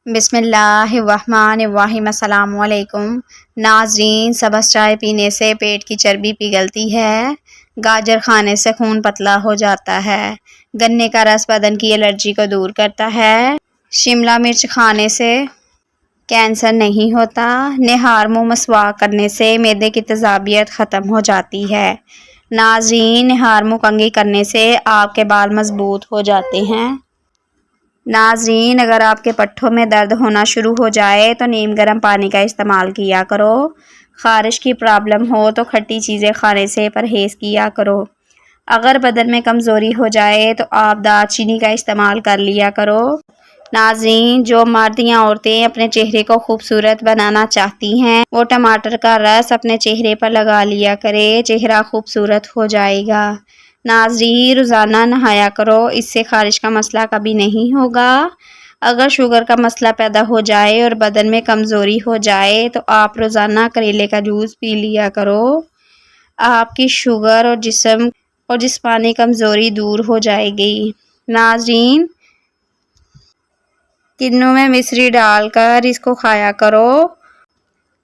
بسم اللہ الرحمن الرحیم۔ السلام علیکم ناظرین، سبز چائے پینے سے پیٹ کی چربی پگھلتی ہے، گاجر کھانے سے خون پتلا ہو جاتا ہے، گنے کا رس بدن کی الرجی کو دور کرتا ہے، شملہ مرچ کھانے سے کینسر نہیں ہوتا، نہار منہ مسواک کرنے سے معدے کی تیزابیت ختم ہو جاتی ہے۔ ناظرین، نہار منہ کنگھی کرنے سے آپ کے بال مضبوط ہو جاتے ہیں۔ ناظرین، اگر آپ کے پٹھوں میں درد ہونا شروع ہو جائے تو نیم گرم پانی کا استعمال کیا کرو۔ خارش کی پرابلم ہو تو کھٹی چیزیں کھانے سے پرہیز کیا کرو۔ اگر بدن میں کمزوری ہو جائے تو آپ دار چینی کا استعمال کر لیا کرو۔ ناظرین، جو مرد یا عورتیں اپنے چہرے کو خوبصورت بنانا چاہتی ہیں وہ ٹماٹر کا رس اپنے چہرے پر لگا لیا کرے، چہرہ خوبصورت ہو جائے گا۔ ناظرین، روزانہ نہایا کرو، اس سے خارش کا مسئلہ کبھی نہیں ہوگا۔ اگر شوگر کا مسئلہ پیدا ہو جائے اور بدن میں کمزوری ہو جائے تو آپ روزانہ کریلے کا جوس پی لیا کرو، آپ کی شوگر اور جسمانی کمزوری دور ہو جائے گی۔ ناظرین، کنوں میں مصری ڈال کر اس کو کھایا کرو۔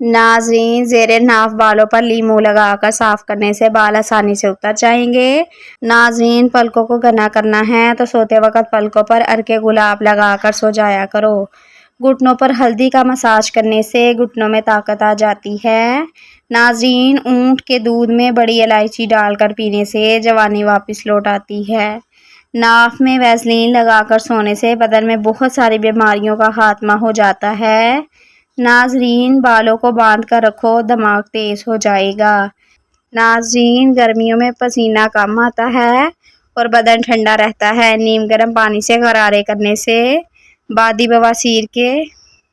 ناظرین، زیر ناف بالوں پر لیموں لگا کر صاف کرنے سے بال آسانی سے اتر جائیں گے۔ ناظرین، پلکوں کو گھنا کرنا ہے تو سوتے وقت پلکوں پر ارکے گلاب لگا کر سو جایا کرو۔ گھٹنوں پر ہلدی کا مساج کرنے سے گھٹنوں میں طاقت آ جاتی ہے۔ ناظرین، اونٹ کے دودھ میں بڑی الائچی ڈال کر پینے سے جوانی واپس لوٹ آتی ہے۔ ناف میں ویزلین لگا کر سونے سے بدن میں بہت ساری بیماریوں کا خاتمہ ہو جاتا ہے۔ ناظرین، بالوں کو باندھ کر رکھو، دماغ تیز ہو جائے گا۔ ناظرین، گرمیوں میں پسینہ کم آتا ہے اور بدن ٹھنڈا رہتا ہے۔ نیم گرم پانی سے غرارے کرنے سے بادی بواسیر کے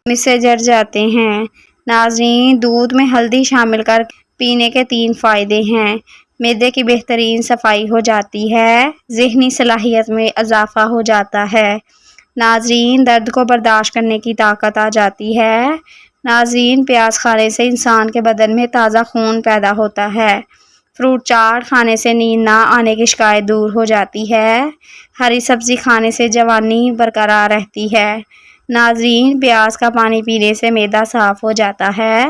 مسے جڑ جاتے ہیں۔ ناظرین، دودھ میں ہلدی شامل کر پینے کے 3 فائدے ہیں۔ معدے کی بہترین صفائی ہو جاتی ہے، ذہنی صلاحیت میں اضافہ ہو جاتا ہے۔ ناظرین، درد کو برداشت کرنے کی طاقت آ جاتی ہے۔ ناظرین، پیاز کھانے سے انسان کے بدن میں تازہ خون پیدا ہوتا ہے۔ فروٹ چاٹ کھانے سے نیند نہ آنے کی شکایت دور ہو جاتی ہے۔ ہری سبزی کھانے سے جوانی برقرار رہتی ہے۔ ناظرین، پیاز کا پانی پینے سے معدہ صاف ہو جاتا ہے۔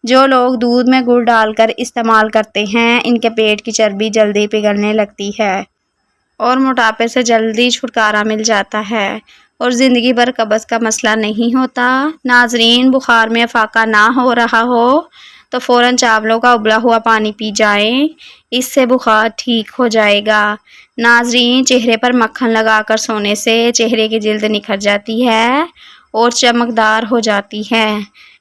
جو لوگ دودھ میں گڑ ڈال کر استعمال کرتے ہیں ان کے پیٹ کی چربی جلدی پگھلنے لگتی ہے اور موٹاپے سے جلدی چھٹکارا مل جاتا ہے اور زندگی بھر قبض کا مسئلہ نہیں ہوتا۔ ناظرین، بخار میں افاقہ نہ ہو رہا ہو تو فوراً چاولوں کا ابلا ہوا پانی پی جائیں، اس سے بخار ٹھیک ہو جائے گا۔ ناظرین، چہرے پر مکھن لگا کر سونے سے چہرے کی جلد نکھر جاتی ہے اور چمکدار ہو جاتی ہے۔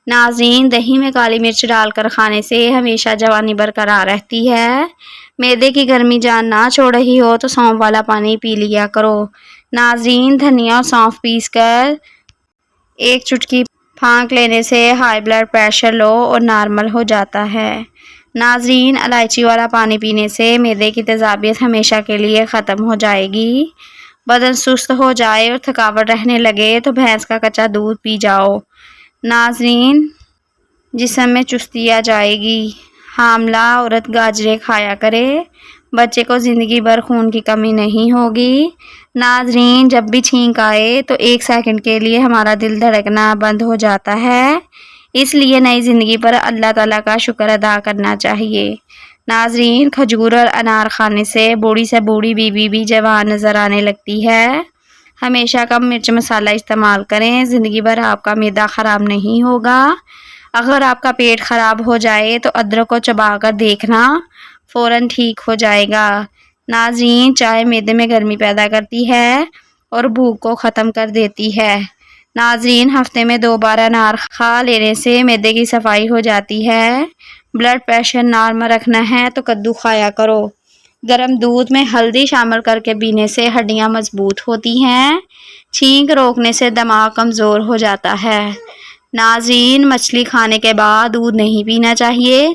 ناظرین، دہی میں کالی مرچ ڈال کر کھانے سے ہمیشہ جوانی برقرار رہتی ہے۔ معدے کی گرمی جان نہ چھوڑ رہی ہو تو سونف والا پانی پی لیا کرو۔ ناظرین، دھنیا اور سونف پیس کر ایک چٹکی پھانک لینے سے ہائی بلڈ پریشر لو اور نارمل ہو جاتا ہے۔ ناظرین، الائچی والا پانی پینے سے معدے کی تیزابیت ہمیشہ کے لیے ختم ہو جائے گی۔ بدن سست ہو جائے اور تھکاوٹ رہنے لگے تو بھینس کا کچا دودھ پی جاؤ۔ ناظرین، جسم میں چستی آ جائے گی۔ حاملہ عورت گاجریں کھایا کرے، بچے کو زندگی بھر خون کی کمی نہیں ہوگی۔ ناظرین، جب بھی چھینک آئے تو 1 سیکنڈ کے لیے ہمارا دل دھڑکنا بند ہو جاتا ہے، اس لیے نئی زندگی پر اللہ تعالیٰ کا شکر ادا کرنا چاہیے۔ ناظرین، کھجور اور انار کھانے سے بوڑھی سے بوڑھی بیوی بھی جوان نظر آنے لگتی ہے۔ ہمیشہ کم مرچ مسالہ استعمال کریں، زندگی بھر آپ کا معدہ خراب نہیں ہوگا۔ اگر آپ کا پیٹ خراب ہو جائے تو ادرک کو چبا کر دیکھنا، فوراً ٹھیک ہو جائے گا۔ ناظرین، چائے معدے میں گرمی پیدا کرتی ہے اور بھوک کو ختم کر دیتی ہے۔ ناظرین، ہفتے میں 2 بار انار کھا لینے سے معدے کی صفائی ہو جاتی ہے۔ بلڈ پریشر نارمل رکھنا ہے تو کدو کھایا کرو۔ گرم دودھ میں ہلدی شامل کر کے پینے سے ہڈیاں مضبوط ہوتی ہیں۔ چھینک روکنے سے دماغ کمزور ہو جاتا ہے۔ ناظرین، مچھلی کھانے کے بعد دودھ نہیں پینا چاہیے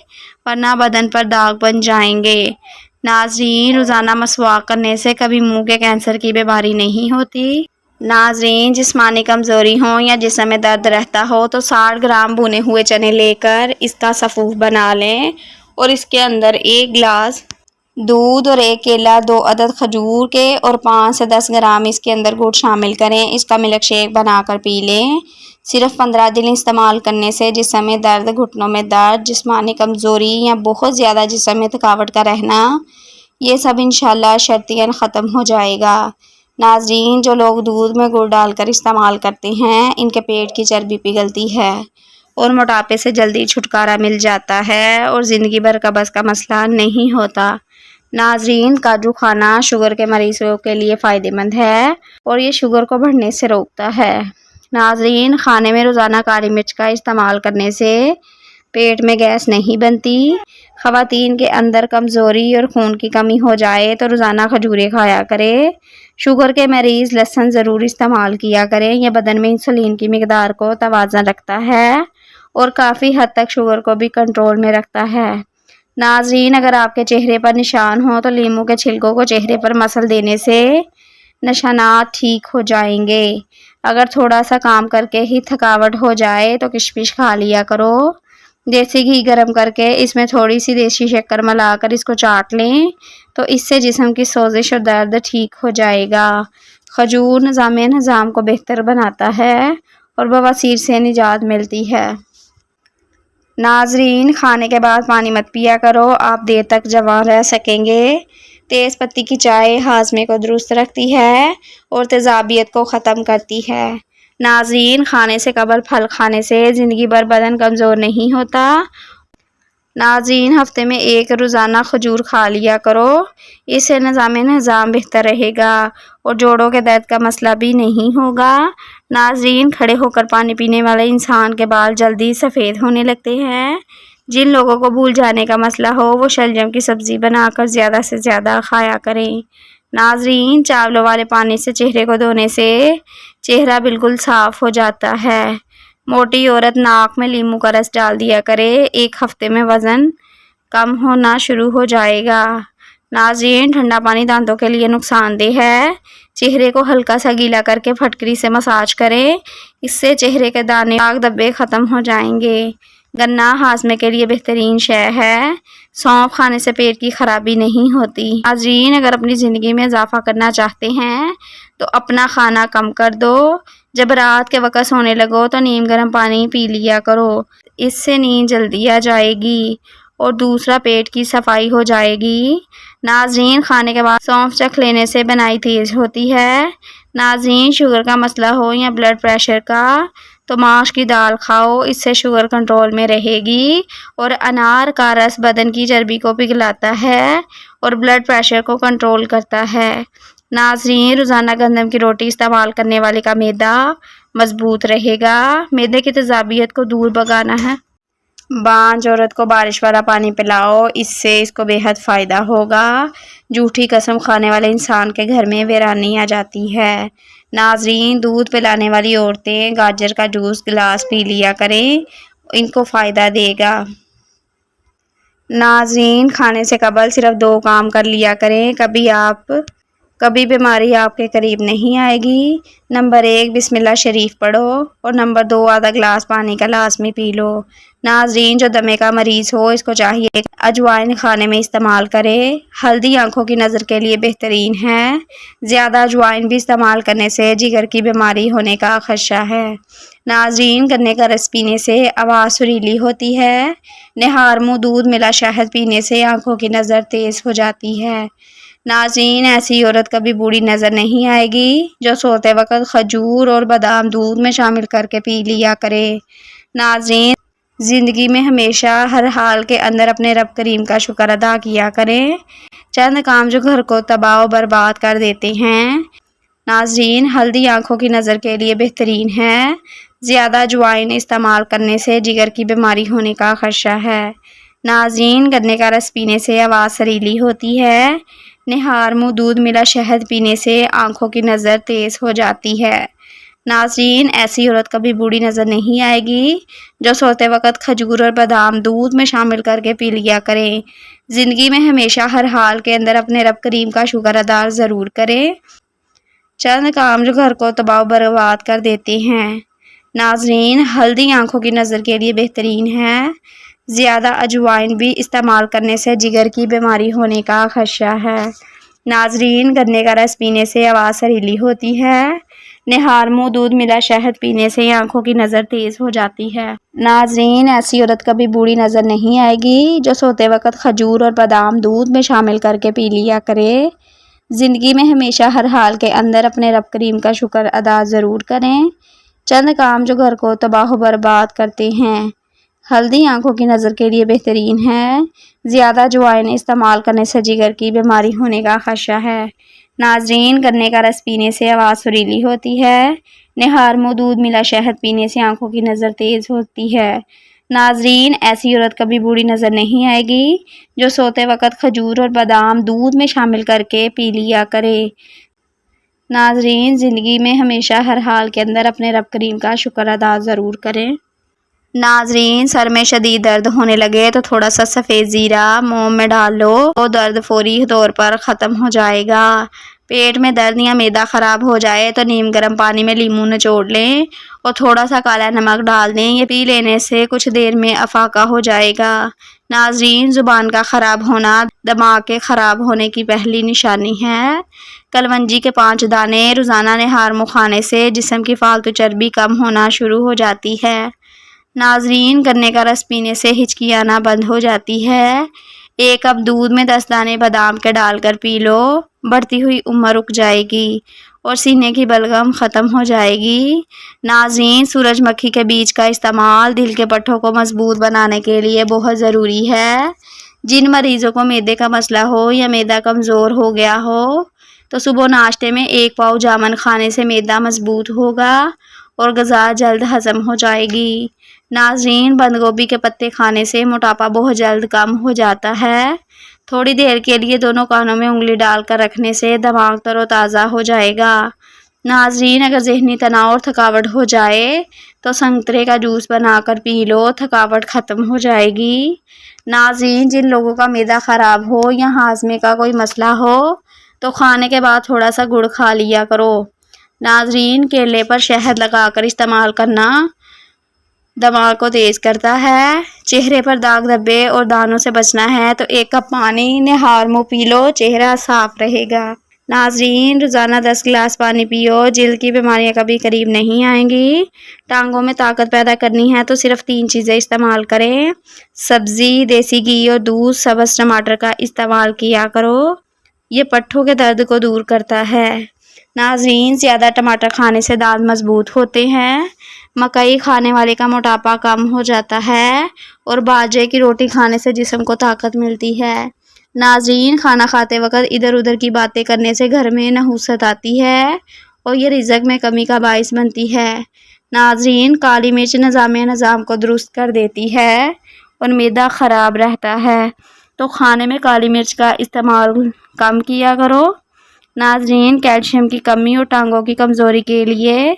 ورنہ بدن پر داغ بن جائیں گے۔ ناظرین، روزانہ مسواک کرنے سے کبھی منہ کے کینسر کی بیماری نہیں ہوتی۔ ناظرین، جسمانی کمزوری ہو یا جسم میں درد رہتا ہو تو 60 گرام بھنے ہوئے چنے لے کر اس کا سفوف بنا لیں اور اس کے اندر 1 گلاس دودھ اور 1 کیلا، 2 عدد کھجور کے اور 5 سے 10 گرام اس کے اندر گڑ شامل کریں، اس کا ملک شیک بنا کر پی لیں۔ صرف 15 دن استعمال کرنے سے جسم میں درد، گھٹنوں میں درد، جسمانی کمزوری یا بہت زیادہ جسم میں تھکاوٹ کا رہنا، یہ سب انشاءاللہ شرطیاً ختم ہو جائے گا۔ ناظرین، جو لوگ دودھ میں گڑ ڈال کر استعمال کرتے ہیں ان کے پیٹ کی چربی پگھلتی ہے اور موٹاپے سے جلدی چھٹکارا مل جاتا ہے اور زندگی بھر قبض کا مسئلہ نہیں ہوتا۔ ناظرین، کاجو کھانا شوگر کے مریضوں کے لیے فائدہ مند ہے اور یہ شوگر کو بڑھنے سے روکتا ہے۔ ناظرین، کھانے میں روزانہ کالی مرچ کا استعمال کرنے سے پیٹ میں گیس نہیں بنتی۔ خواتین کے اندر کمزوری اور خون کی کمی ہو جائے تو روزانہ کھجوریں کھایا کرے۔ شوگر کے مریض لہسن ضرور استعمال کیا کریں، یہ بدن میں انسولین کی مقدار کو توازن رکھتا ہے اور کافی حد تک شوگر کو بھی کنٹرول میں رکھتا ہے۔ ناظرین، اگر آپ کے چہرے پر نشان ہو تو لیموں کے چھلکوں کو چہرے پر مسل دینے سے نشانات ٹھیک ہو جائیں گے۔ اگر تھوڑا سا کام کر کے ہی تھکاوٹ ہو جائے تو کشمش کھا لیا کرو۔ دیسی گھی گرم کر کے اس میں تھوڑی سی دیسی شکر ملا کر اس کو چاٹ لیں تو اس سے جسم کی سوزش اور درد ٹھیک ہو جائے گا۔ کھجور نظام کو بہتر بناتا ہے اور بواسیر سے نجات ملتی ہے۔ ناظرین، کھانے کے بعد پانی مت پیا کرو، آپ دیر تک جوان رہ سکیں گے۔ تیز پتی کی چائے ہاضمے کو درست رکھتی ہے اور تیزابیت کو ختم کرتی ہے۔ ناظرین، کھانے سے قبل پھل کھانے سے زندگی بھر بدن کمزور نہیں ہوتا۔ ناظرین، ہفتے میں ایک روزانہ کھجور کھا لیا کرو، اس سے نظام بہتر رہے گا اور جوڑوں کے درد کا مسئلہ بھی نہیں ہوگا۔ ناظرین، کھڑے ہو کر پانی پینے والے انسان کے بال جلدی سفید ہونے لگتے ہیں۔ جن لوگوں کو بھول جانے کا مسئلہ ہو وہ شلجم کی سبزی بنا کر زیادہ سے زیادہ کھایا کریں۔ ناظرین، چاولوں والے پانی سے چہرے کو دھونے سے چہرہ بالکل صاف ہو جاتا ہے۔ موٹی عورت ناک میں لیموں کا رس ڈال دیا کرے، ایک ہفتے میں وزن کم ہونا شروع ہو جائے گا۔ ناظرین، ٹھنڈا پانی دانتوں کے لیے نقصان دہ ہے۔ چہرے کو ہلکا سا گیلا کر کے پھٹکری سے مساج کریں، اس سے چہرے کے دانے داغ دھبے ختم ہو جائیں گے۔ گنا ہاضمے کے لیے بہترین شے ہے، سونف کھانے سے پیٹ کی خرابی نہیں ہوتی۔ ناظرین، اگر اپنی زندگی میں اضافہ کرنا چاہتے ہیں تو اپنا کھانا کم کر دو۔ جب رات کے وقت سونے لگو تو نیم گرم پانی پی لیا کرو، اس سے نیند جلدی آ جائے گی اور دوسرا پیٹ کی صفائی ہو جائے گی۔ ناظرین، کھانے کے بعد سونف چکھ لینے سے بنائی تیز ہوتی ہے۔ ناظرین، شوگر کا مسئلہ ہو یا بلڈ پریشر کا تو ماش کی دال کھاؤ، اس سے شوگر کنٹرول میں رہے گی اور انار کا رس بدن کی چربی کو پگھلاتا ہے اور بلڈ پریشر کو کنٹرول کرتا ہے۔ ناظرین، روزانہ گندم کی روٹی استعمال کرنے والے کا معدہ مضبوط رہے گا۔ معدے کی تیزابیت کو دور بھگانا ہے۔ بانجھ عورت کو بارش والا پانی پلاؤ، اس سے اس کو بے حد فائدہ ہوگا۔ جھوٹی قسم کھانے والے انسان کے گھر میں ویرانی آ جاتی ہے۔ ناظرین، دودھ پلانے والی عورتیں گاجر کا جوس گلاس پی لیا کریں، ان کو فائدہ دے گا۔ ناظرین، کھانے سے قبل صرف 2 کام کر لیا کریں، کبھی بیماری آپ کے قریب نہیں آئے گی۔ نمبر 1، بسم اللہ شریف پڑھو اور نمبر 2، آدھا گلاس پانی کا لازمی پی لو۔ ناظرین، جو دمے کا مریض ہو اس کو چاہیے کہ اجوائن کھانے میں استعمال کرے۔ ہلدی آنکھوں کی نظر کے لیے بہترین ہے۔ زیادہ اجوائن بھی استعمال کرنے سے جگر کی بیماری ہونے کا خدشہ ہے۔ ناظرین، گنے کا رس پینے سے آواز سریلی ہوتی ہے۔ نہار منہ دودھ ملا شہد پینے سے آنکھوں کی نظر تیز ہو جاتی ہے۔ ناظرین، ایسی عورت کبھی بوڑھی نظر نہیں آئے گی جو سوتے وقت کھجور اور بادام دودھ میں شامل کر کے پی لیا کرے۔ ناظرین، زندگی میں ہمیشہ ہر حال کے اندر اپنے رب کریم کا شکر ادا کیا کریں۔ چند کام جو گھر کو تباہ و برباد کر دیتے ہیں۔ ناظرین، ہلدی آنکھوں کی نظر کے لیے بہترین ہے۔ زیادہ اجوائن استعمال کرنے سے جگر کی بیماری ہونے کا خدشہ ہے۔ ناظرین، گنے کا رس پینے سے آواز سریلی ہوتی ہے۔ نہار منہ دودھ ملا شہد پینے سے آنکھوں کی نظر تیز ہو جاتی ہے۔ ناظرین، ایسی عورت کبھی بوڑھی نظر نہیں آئے گی جو سوتے وقت کھجور اور بادام دودھ میں شامل کر کے پی لیا کریں۔ زندگی میں ہمیشہ ہر حال کے اندر اپنے رب کریم کا شکر ادا ضرور کریں۔ چند کام جو گھر کو تباہ و برباد کر دیتے ہیں۔ ناظرین، ہلدی آنکھوں کی نظر کے لیے بہترین ہے۔ زیادہ اجوائن بھی استعمال کرنے سے جگر کی بیماری ہونے کا خدشہ ہے۔ ناظرین، گنے کا رس پینے سے آواز سریلی ہوتی ہے۔ نہار منہ دودھ ملا شہد پینے سے آنکھوں کی نظر تیز ہو جاتی ہے۔ ناظرین، ایسی عورت کبھی بوڑھی نظر نہیں آئے گی جو سوتے وقت کھجور اور بادام دودھ میں شامل کر کے پی لیا کرے۔ زندگی میں ہمیشہ ہر حال کے اندر اپنے رب کریم کا شکر ادا ضرور کریں۔ چند کام جو گھر کو تباہ و برباد کرتے ہیں۔ ہلدی آنکھوں کی نظر کے لیے بہترین ہے۔ زیادہ اجوائن استعمال کرنے سے جگر کی بیماری ہونے کا خدشہ ہے۔ ناظرین، گنے کا رس پینے سے آواز سریلی ہوتی ہے۔ نہار منہ دودھ ملا شہد پینے سے آنکھوں کی نظر تیز ہوتی ہے۔ ناظرین، ایسی عورت کبھی بوڑھی نظر نہیں آئے گی جو سوتے وقت کھجور اور بادام دودھ میں شامل کر کے پی لیا کرے۔ ناظرین، زندگی میں ہمیشہ ہر حال کے اندر اپنے رب کریم کا شکر ادا ضرور کریں۔ ناظرین، سر میں شدید درد ہونے لگے تو تھوڑا سا سفید زیرہ منہ میں ڈال لو تو درد فوری طور پر ختم ہو جائے گا۔ پیٹ میں درد یا معدہ خراب ہو جائے تو نیم گرم پانی میں لیموں نچوڑ لیں اور تھوڑا سا کالا نمک ڈال دیں۔ یہ پی لینے سے کچھ دیر میں افاقہ ہو جائے گا۔ ناظرین، زبان کا خراب ہونا دماغ کے خراب ہونے کی پہلی نشانی ہے۔ کلونجی کے 5 دانے روزانہ نہار منہ کھانے سے جسم کی فالتو چربی کم ہونا شروع ہو جاتی ہے۔ ناظرین، گنے کا رس پینے سے ہچکی آنا بند ہو جاتی ہے۔ 1 کپ دودھ میں 10 دانے بادام کے ڈال کر پی لو، بڑھتی ہوئی عمر رک جائے گی اور سینے کی بلغم ختم ہو جائے گی۔ ناظرین، سورج مکھی کے بیج کا استعمال دل کے پٹھوں کو مضبوط بنانے کے لیے بہت ضروری ہے۔ جن مریضوں کو معدے کا مسئلہ ہو یا معدہ کمزور ہو گیا ہو تو صبح ناشتے میں 1 پاؤ جامن کھانے سے معدہ مضبوط ہوگا اور غذا جلد ہضم ہو جائے گی۔ ناظرین، بند گوبھی کے پتے کھانے سے موٹاپا بہت جلد کم ہو جاتا ہے۔ تھوڑی دیر کے لیے دونوں کانوں میں انگلی ڈال کر رکھنے سے دماغ تر و تازہ ہو جائے گا۔ ناظرین، اگر ذہنی تناؤ اور تھکاوٹ ہو جائے تو سنترے کا جوس بنا کر پی لو، تھکاوٹ ختم ہو جائے گی۔ ناظرین، جن لوگوں کا معدہ خراب ہو یا ہاضمے کا کوئی مسئلہ ہو تو کھانے کے بعد تھوڑا سا گڑ کھا لیا کرو۔ ناظرین، کیلے پر شہد لگا کر استعمال کرنا دماغ کو تیز کرتا ہے۔ چہرے پر داغ دھبے اور دانوں سے بچنا ہے تو 1 کپ پانی نہار منہ پی لو، چہرہ صاف رہے گا۔ ناظرین، روزانہ 10 گلاس پانی پیو، جلد کی بیماریاں کبھی قریب نہیں آئیں گی۔ ٹانگوں میں طاقت پیدا کرنی ہے تو صرف 3 چیزیں استعمال کریں: سبزی، دیسی گھی اور دودھ۔ سبز ٹماٹر کا استعمال کیا کرو، یہ پٹھوں کے درد کو دور کرتا ہے۔ ناظرین، زیادہ ٹماٹر کھانے سے دانت مضبوط ہوتے ہیں۔ مکئی کھانے والے کا موٹاپا کم ہو جاتا ہے اور باجرے کی روٹی کھانے سے جسم کو طاقت ملتی ہے۔ ناظرین، کھانا کھاتے وقت ادھر ادھر کی باتیں کرنے سے گھر میں نحوست آتی ہے اور یہ رزق میں کمی کا باعث بنتی ہے۔ ناظرین، کالی مرچ نظام کو درست کر دیتی ہے اور معدہ خراب رہتا ہے تو کھانے میں کالی مرچ کا استعمال کم کیا کرو۔ ناظرین، کیلشیم کی کمی اور ٹانگوں کی کمزوری کے لیے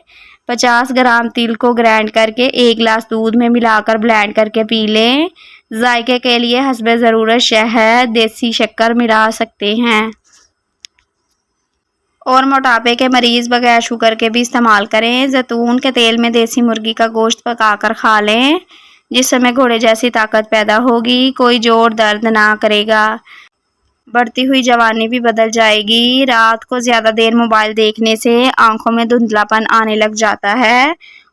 50 گرام تل کو گرائنڈ کر کے 1 گلاس دودھ میں ملا کر بلینڈ کر کے پی لیں۔ ذائقے کے لیے حسب ضرورت شہد، دیسی شکر ملا سکتے ہیں۔ اور موٹاپے کے مریض بغیر شوگر کے بھی استعمال کریں۔ زیتون کے تیل میں دیسی مرغی کا گوشت پکا کر کھا لیں، جس سے گھوڑے جیسی طاقت پیدا ہوگی، کوئی جوڑ درد نہ کرے گا، بڑھتی ہوئی جوانی بھی بدل جائے گی۔ رات کو زیادہ دیر موبائل دیکھنے سے آنکھوں میں دھندلا پن آنے لگ جاتا ہے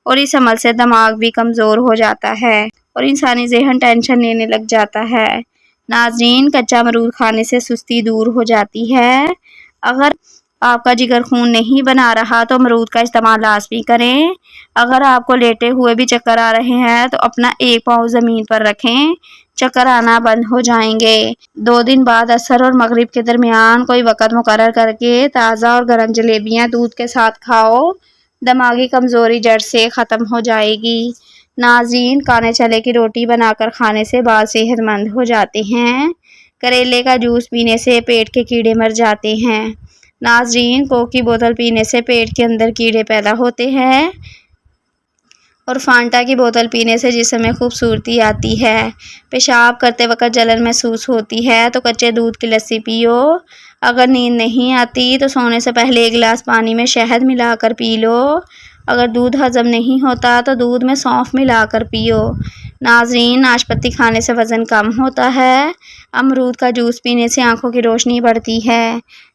اور اس عمل سے دماغ بھی کمزور ہو جاتا ہے اور انسانی ذہن ٹینشن لینے لگ جاتا ہے۔ ناظرین، کچا امرود کھانے سے سستی دور ہو جاتی ہے۔ اگر آپ کا جگر خون نہیں بنا رہا تو امرود کا استعمال لازمی کریں۔ اگر آپ کو لیٹے ہوئے بھی چکر آ رہے ہیں تو اپنا 1 پاؤں زمین پر رکھیں، چکر آنا بند ہو جائیں گے۔ 2 دن بعد عصر اور مغرب کے درمیان کوئی وقت مقرر کر کے تازہ اور گرم جلیبیاں دودھ کے ساتھ کھاؤ، دماغی کمزوری جڑ سے ختم ہو جائے گی۔ ناظرین، کانے چنے کی روٹی بنا کر کھانے سے بال صحت مند ہو جاتے ہیں۔ کریلے کا جوس پینے سے پیٹ کے کیڑے مر جاتے ہیں۔ ناظرین، کوک کی بوتل پینے سے پیٹ کے اندر کیڑے پیدا ہوتے ہیں اور فانٹا کی بوتل پینے سے جسم میں خوبصورتی آتی ہے۔ پیشاب کرتے وقت جلن محسوس ہوتی ہے تو کچے دودھ کی لسی پیو۔ اگر نیند نہیں آتی تو سونے سے پہلے 1 گلاس پانی میں شہد ملا کر پی لو۔ اگر دودھ ہضم نہیں ہوتا تو دودھ میں سونف ملا کر پیو۔ ناظرین، ناشپاتی کھانے سے وزن کم ہوتا ہے۔ امرود کا جوس پینے سے آنکھوں کی روشنی بڑھتی ہے۔